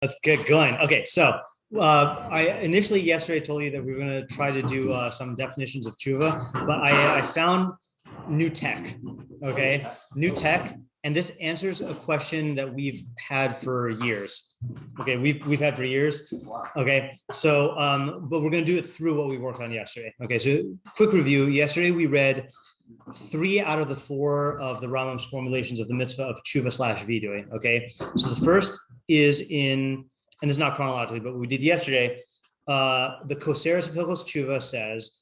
Let's get going. Okay, so I initially yesterday told you that we were going to try to do some definitions of teshuvah, but I found new tech. Okay, new tech, and this answers a question that we've had for years. Okay, we've had for years. Okay, so but we're going to do it through what we worked on yesterday. Okay, so quick review. Yesterday we read 3 out of the 4 of the Rambam's formulations of the mitzvah of teshuvah / Vidui. Okay, so the first is in, and this is not chronologically, but what we did yesterday, the Koseres of Hilchos Teshuvah says,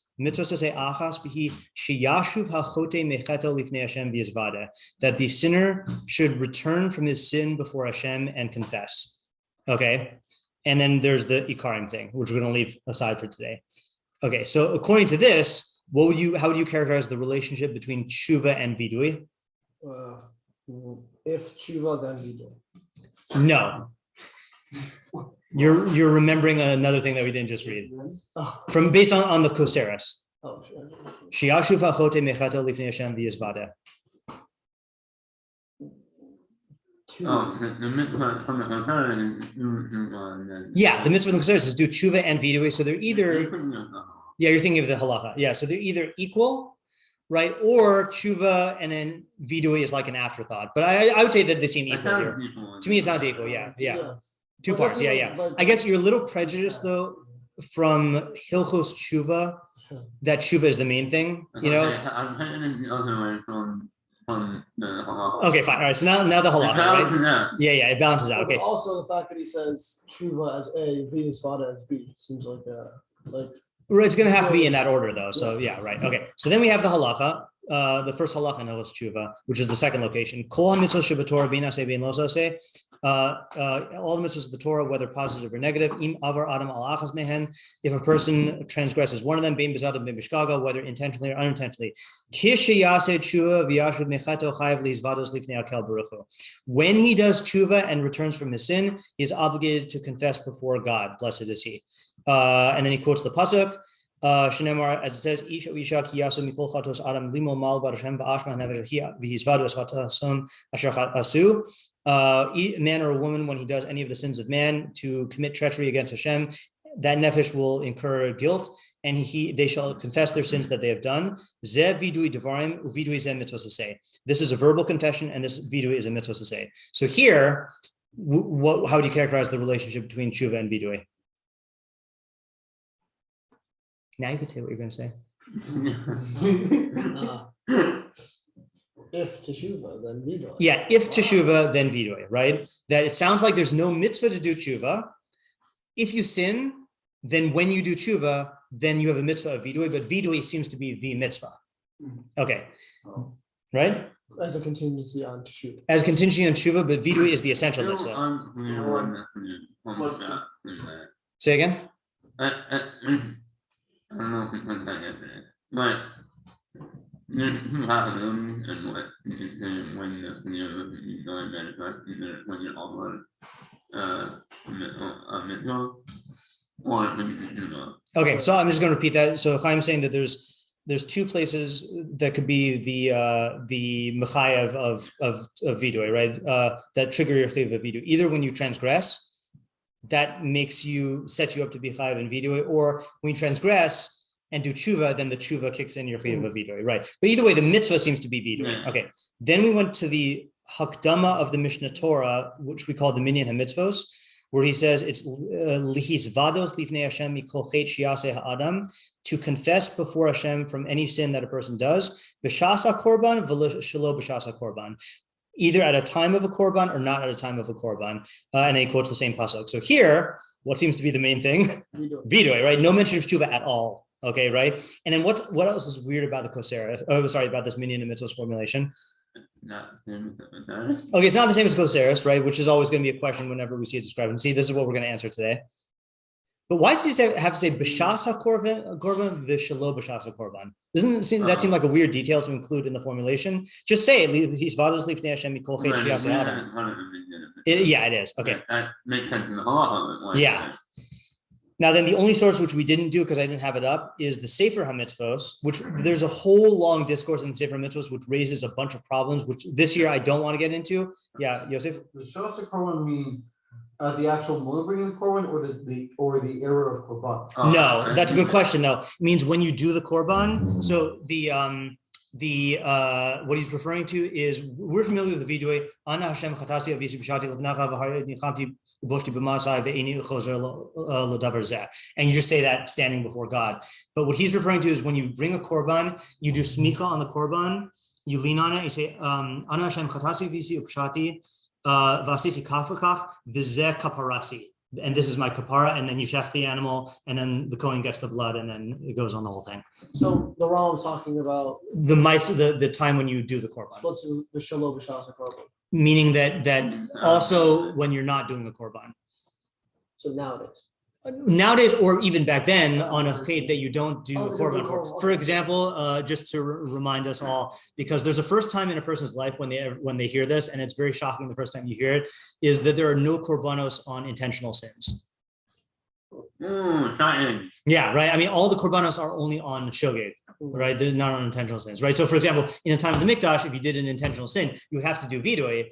that the sinner should return from his sin before Hashem and confess. Okay, and then there's the ikarim thing, which we're going to leave aside for today. Okay, so according to this, how would you characterize the relationship between teshuvah and vidui? If teshuvah, then vidui. No. You're remembering another thing that we didn't just read. From based on the Koseres. Oh, sure. Yeah, the mitzvah of the Koseres is do teshuvah and vidui, so they're either. Yeah, you're thinking of the halacha. Yeah, so they're either equal, right? Or teshuvah and then vidui is like an afterthought. But I would say that they seem equal here. To me, it sounds equal. Yeah. 2 parts. Yeah. I guess you're a little prejudiced though from Hilchos teshuvah that teshuvah is the main thing. You know. Okay, fine. All right. So now the halacha, right? Yeah. It balances out. Okay. But also the fact that he says teshuvah as A, v'yisvada as B seems like It's going to have to be in that order, though. So, yeah, right. Okay. So then we have the halacha, the first halacha in Hilchos Teshuvah, which is the second location. Kol mitzvos shebetorah bin aseh bin lo aseh. All the mitzvahs of the Torah, whether positive or negative. Im avar adam al achas mehen. If a person transgresses one of them, bin b'zadim bin b'shgaga, whether intentionally or unintentionally. Kish yaseh teshuvah v'yashud mechato chayav li'izvados lifnei hakel baruch hu. When he does teshuvah and returns from his sin, he is obligated to confess before God. Blessed is he. And then he quotes the pasuk, Shenemar, as it says, "Isha isha ki yasu mikol chatos adam limo mal barashem ba'ashma nevesh v'hizvadu es chatasum asher asu." Man or a woman, when he does any of the sins of man to commit treachery against Hashem, that nefesh will incur guilt, and they shall confess their sins that they have done. Ze vidui devarim uvidui ze mitzvos aseh. This is a verbal confession, and this vidui is a mitzvos aseh. So here, how do you characterize the relationship between teshuvah and vidui? Now you can say what you're going to say. If teshuvah, then vidui. Yeah, if teshuvah, then vidui, right? That it sounds like there's no mitzvah to do teshuvah. If you sin, then when you do teshuvah, then you have a mitzvah of vidui, but vidui seems to be the mitzvah. Okay, right? As a contingency on teshuvah. As contingency on teshuvah, but vidui is the essential mitzvah. Say again? I don't know if we went that yesterday, but when you're all okay, so I'm just going to repeat that. So if I'm saying that there's 2 places that could be the mechayev of vidui, right? That trigger your chiyuv of vidui. Either when you transgress, that sets you up to be chayav in vidui, or when you transgress and do teshuvah, then the teshuvah kicks in your chiyuv of vidui, right? But either way, the mitzvah seems to be vidui. Okay. Then we went to the hakdama of the Mishnah Torah, which we call the minion mitzvos, where he says it's lihisvados lifnei Hashem mikol chet shiaseh ha'adam, to confess before Hashem from any sin that a person does, b'shasa korban v'shelo b'shasa korban. Either at a time of a korban or not at a time of a korban. And then he quotes the same pasuk. So here, what seems to be the main thing? Vidui, right? No mention of teshuvah at all. Okay, right? And then what else is weird about the Koseres? About this mini mitzvos formulation? Okay, it's not the same as Koseres, right? Which is always going to be a question whenever we see a discrepancy. This is what we're going to answer today. But why does he have to say b'shasa korban v'shelo b'shasa korban? Doesn't that seem like a weird detail to include in the formulation? Just say he's vadas lifnei Hashem mikol chet shiaseh ha'adam. Yeah, it is. Okay. That makes sense in the halacha. Yeah. Now then, the only source which we didn't do because I didn't have it up is the Sefer HaMitzvos, which there's a whole long discourse in the Sefer HaMitzvos which raises a bunch of problems, which this year I don't want to get into. Yeah, Yosef? The Shasa Korban mean The actual moment bringing the korban or the error of korban? No, that's a good question though. It means when you do the korban. So what he's referring to is, we're familiar with the Vidui, Ana Hashem Chatasi Avisi B'Shati Levnacha V'Hari Nichamti Uboshti B'Masai Ve'eni Uchozer L'Davar Zeh, and you just say that standing before God. But what he's referring to is when you bring a korban, you do smicha on the korban, you lean on it, you say Ana Hashem Chatasi Avisi B'Shati Vasisi Kach V'Kach V'Zeh Kaparasi. And this is my kapara, and then you shech the animal, and then the Kohen gets the blood, and then it goes on the whole thing. So the Rambam's talking about the time when you do the korban. What's the shalom b'shas korban? Meaning that also when you're not doing the korban. So Nowadays, or even back then, on a chait that you don't do korban for. For example, just to remind us all, because there's a first time in a person's life when they hear this, and it's very shocking the first time you hear it, is that there are no korbanos on intentional sins. Yeah, right. I mean, all the korbanos are only on shogeg, right? They're not on intentional sins, right? So, for example, in a time of the mikdash, if you did an intentional sin, you have to do vidui,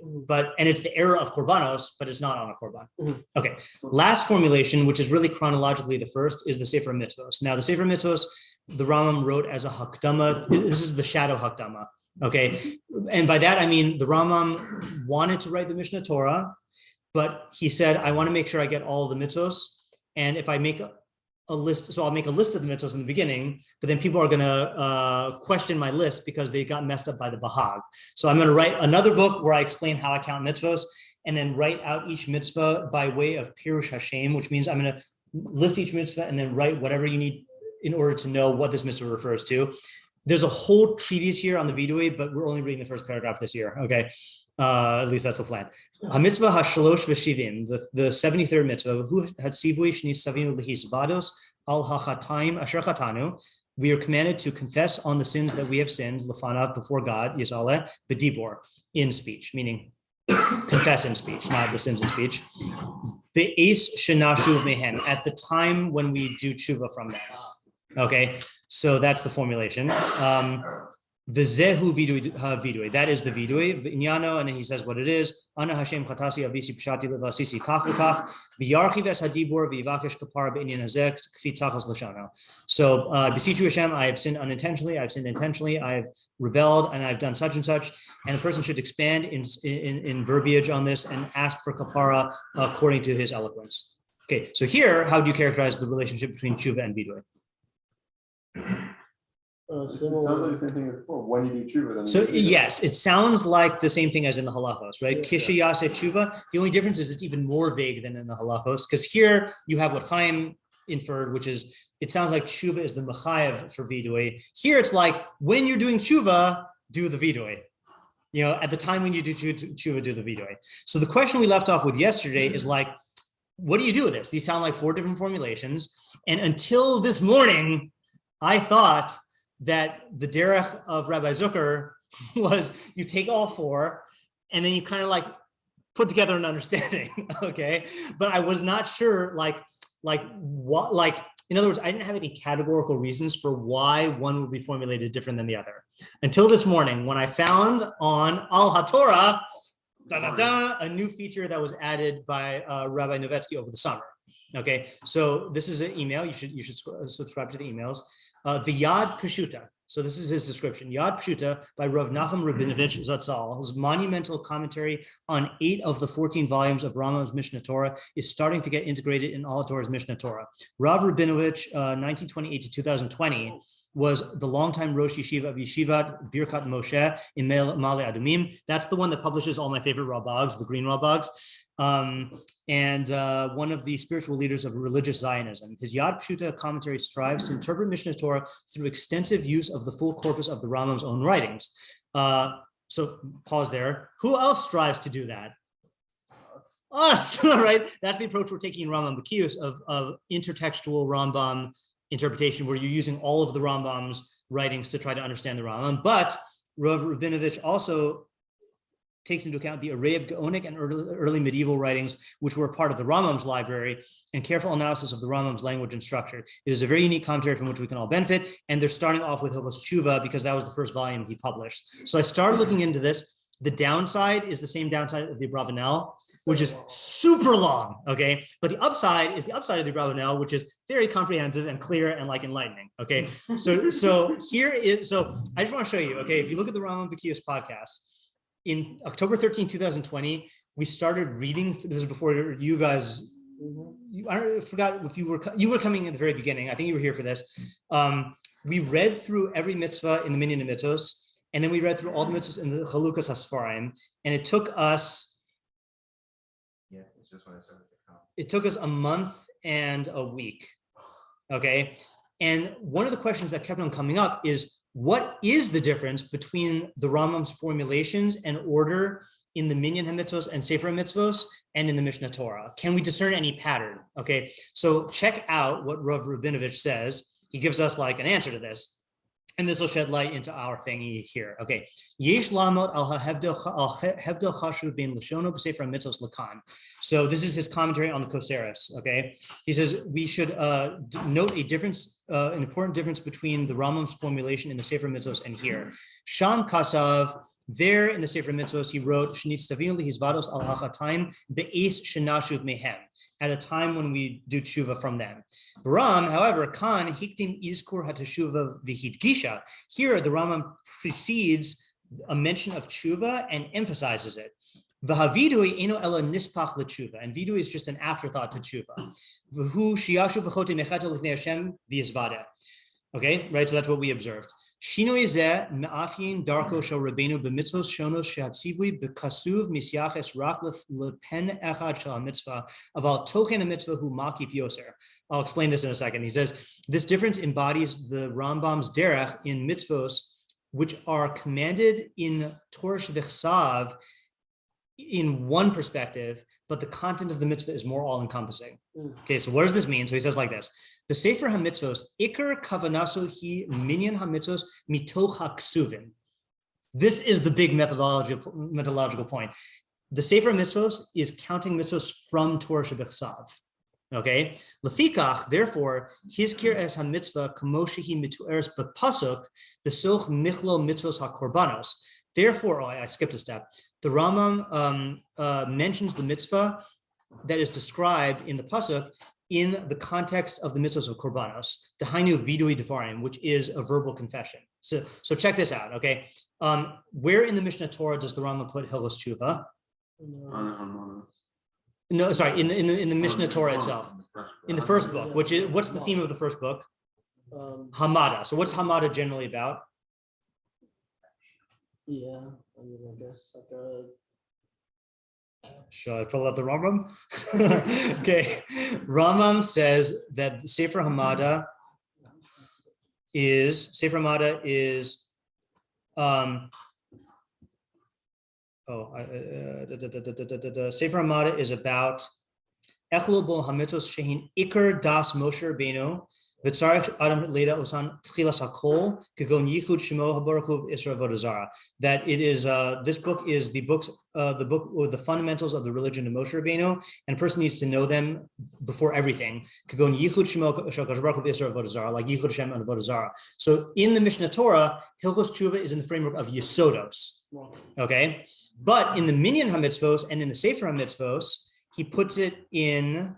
and it's the era of korbanos, but it's not on a korban. Okay. Last formulation, which is really chronologically the first, is the Sefer Mitzvos. Now, the Sefer Mitzvos, the Rambam wrote as a hakdama. This is the shadow hakdama. Okay, and by that I mean the Rambam wanted to write the Mishnah Torah, but he said, I want to make sure I get all the mitzvos. And if I make a list, so I'll make a list of the mitzvos in the beginning, but then people are going to question my list because they got messed up by the Bahag. So I'm going to write another book where I explain how I count mitzvos, and then write out each mitzvah by way of Pirush Hashem, which means I'm going to list each mitzvah and then write whatever you need in order to know what this mitzvah refers to. There's a whole treatise here on the Vidui, but we're only reading the first paragraph this year. Okay. At least that's the plan. Mitzvah hashalosh v'shivim, the 73rd mitzvah, who had sivui shnit savinu lehisvados al hachataim asher chatanu. We are commanded to confess on the sins that we have sinned, lefanav, before God, Yisaleh, b'dibor, in speech, meaning confess in speech, not the sins in speech. The ace shenashuv mehem, at the time when we do tshuva from them. Okay, so that's the formulation. The zehu vidui, that is the vidui, inyano, and then he says what it is. Ana Hashem chatasi avisi pshati levasisi kach v'kach v'yarchiv es hadibur v'yivakesh kapara b'inyan hazeh kfi tachas l'shano. So beseech you Hashem, I have sinned unintentionally, I've sinned intentionally, I've rebelled, and I've done such and such. And a person should expand in verbiage on this and ask for kapara according to his eloquence. Okay, so here, how do you characterize the relationship between tshuva and vidui? It sounds like the same thing as before. When you do tshuva, then so yes, it sounds like the same thing as in the halachos, right? Yeah, Kisha yase tshuva. The only difference is it's even more vague than in the halachos, because here you have what Chaim inferred, which is it sounds like tshuva is the mechayev for vidui. Here it's like when you're doing tshuva, do the vidui. You know, at the time when you do tshuva, do the vidui. So the question we left off with yesterday is like, what do you do with this? These sound like 4 different formulations, and until this morning, I thought that the derech of Rabbi Zucker was you take all 4 and then you kind of like put together an understanding, okay? But I was not sure like in other words, I didn't have any categorical reasons for why one would be formulated different than the other. Until this morning, when I found on Al HaTorah, a new feature that was added by Rabbi Novetzky over the summer. Okay, so this is an email. You should subscribe to the emails. The Yad Peshutah. So this is his description. Yad Peshutah by Rav Nachum Rabinovitch Zatzal, whose monumental commentary on 8 of the 14 volumes of Rambam's Mishnah Torah is starting to get integrated in all Torah's Mishnah Torah. Rav Rabinovitch, 1928 to 2020, was the longtime Rosh Yeshiva of Yeshivat Birkat Moshe in Male Adumim. That's the one that publishes all my favorite Rabags, the green Rabags. And one of the spiritual leaders of religious Zionism. His Yad Peshutah commentary strives to interpret Mishnah Torah through extensive use of the full corpus of the Rambam's own writings. So pause there. Who else strives to do that? Us, right? That's the approach we're taking in Rambam Bekius of intertextual Rambam interpretation, where you're using all of the Rambam's writings to try to understand the Rambam. But Rav Rabinovitch also takes into account the array of Gaonic and early medieval writings, which were part of the Rambam's library, and careful analysis of the Rambam's language and structure. It is a very unique commentary from which we can all benefit, and they're starting off with Hilchos Teshuvah because that was the first volume he published. So I started looking into this. The downside is the same downside of the Abravanel, which is super long, okay? But the upside is the upside of the Abravanel, which is very comprehensive and clear and like enlightening, okay? So here is, so I just want to show you, okay? If you look at the Rambam Bekius podcast, in October 13, 2020, we started reading, this is before you guys, I forgot if you were coming in the very beginning. I think you were here for this. We read through every mitzvah in the mini and mitzvos, and then we read through all the mitzvahs in the Chalukos HaSfarim, and it took us. Yeah, it's just when I started to count. It took us a month and a week. Okay, and one of the questions that kept on coming up is, what is the difference between the Rambam's formulations and order in the Minyan HaMitzvos and Sefer HaMitzvos and in the Mishnah Torah? Can we discern any pattern? Okay, so check out what Rav Rabinovitch says. He gives us like an answer to this. And this will shed light into our thingy here. Okay. Yesh lamot al hevdel chashuv bein lashono b'sefer mitzvos lakan. So this is his commentary on the Koseres. Okay. He says we should note a difference, an important difference between the Rambam's formulation in the Sefer Mitzvos and here. Sham kasav. There in the Sefer Mitzvos, he wrote, al mehem, at a time when we do Teshuvah from them. Ram, however, kan hiktim izkur hateshuvah v'hidgisha. Here, the Rambam precedes a mention of Teshuvah and emphasizes it. Vidui eno ela nispach l'Teshuvah, and Vidui is just an afterthought to Teshuvah. V'hu shiyashu v'chote nechato l'fnei Hashem v'yizvada. Okay, right, so that's what we observed. Shinoi zeh me'afyin darko shel Rabbeinu b'mitzvos shonos shehatzivui b'kasuv misyaches rak lepen echad shel mitzvah aval tochen mitzvah hu makif yoser. I'll explain this in a second. He says, this difference embodies the Rambam's derech in mitzvos, which are commanded in Torah shebechsav in one perspective, but the content of the mitzvah is more all-encompassing. Okay, so what does this mean? So he says like this. The Sefer HaMitzvos, Iker Kavanaso hi Minyan HaMitzvos mitoch haksuvim. This is the big methodological point. The Sefer HaMitzvos is counting mitzvos from Torah Shebechsav. Okay, Lefikach, therefore, Hizkir es HaMitzvah Kamoshihi Mitueres Bepasuk Besoch Michlo Mitzvos HaKorbanos. Therefore, I skipped a step. The Rambam mentions the mitzvah that is described in the pasuk in the context of the mitzvos of korbanos, Dahainu Vidui Devarim, which is a verbal confession. So check this out, okay? Where in the Mishnah Torah does the Rambam put Hilchos Teshuvah? No, sorry, in the Mishnah Torah itself, in the first book, which is, what's the theme of the first book? Hamada. So what's Hamada generally about? Yeah, I mean, I guess like a. Shall I pull out the Rambam? Okay, Rambam says that Sefer Hamada is Sefer Hamada is Sefer Hamada is about Echlo bo hamitzos shehin ikar das Moshe Rabbeinu v'tzarich adam leida osan tchilas hakol kegon yichud shemo habaruchu Israel vodazara. That it is this book is the book or the fundamentals of the religion of Moshe Rabbeinu, and a person needs to know them before everything. Kegon yichud shemo habaruchu Israel vodazara, like yichud Shem and vodazara. So in the Mishnah Torah, Hilchos Teshuvah is in the framework of Yesodos. Okay, but in the Minyan HaMitzvos and in the Sefer HaMitzvos, he puts it in,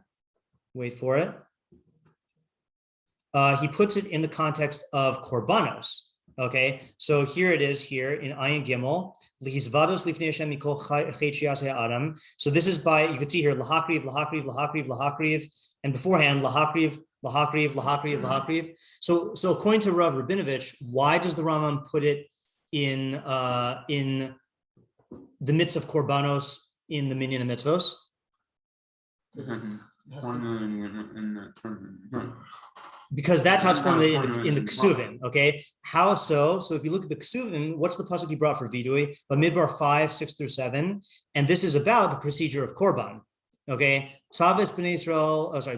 wait for it. He puts it in the context of korbanos. Okay, so here it is here in Ayin Gimel. Adam. So this is by, you can see here, lahakriv, lahakriv, lahakriv, lahakriv, and beforehand, lahakriv, lahakriv, lahakriv, lahakriv. So according to Rav Rabinovitch, why does the Rambam put it in the midst of korbanos in the Minyan and mitzvos? Because that's how it's formulated in the Ksuvim, okay? How so? So if you look at the Ksuvim, what's the pasuk he brought for Vidui? Bamidbar 5:6-7, and this is about the procedure of korban, okay? Saves b'nei Yisrael. Oh, sorry.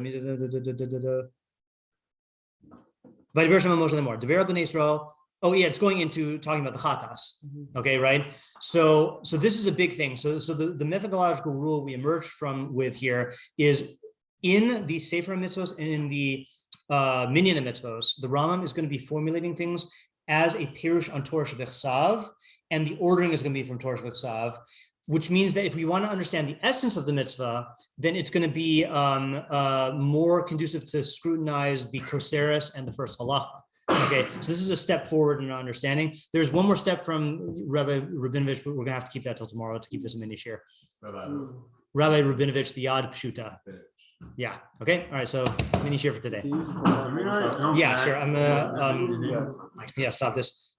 Oh yeah, it's going into talking about the chatas, okay, right? So this is a big thing. So the methodological rule we emerged with here is in the Sefer Mitzvos and in the Minyan Mitzvos, the Rambam is going to be formulating things as a pirush on Torah Shebechsav, and the ordering is going to be from Torah Shebechsav, which means that if we want to understand the essence of the mitzvah, then it's going to be more conducive to scrutinize the Koseres and the first halacha. Okay, so this is a step forward in our understanding. There's one more step from Rabbi Rabinovitch, but we're going to have to keep that till tomorrow to keep this a mini-shiur. Rabbi Rabinovitch, the Yad Peshutah. Yeah. Okay. All right. So mini-shiur for today. Can you use it for one minute? Yeah, sure. I'm gonna stop this.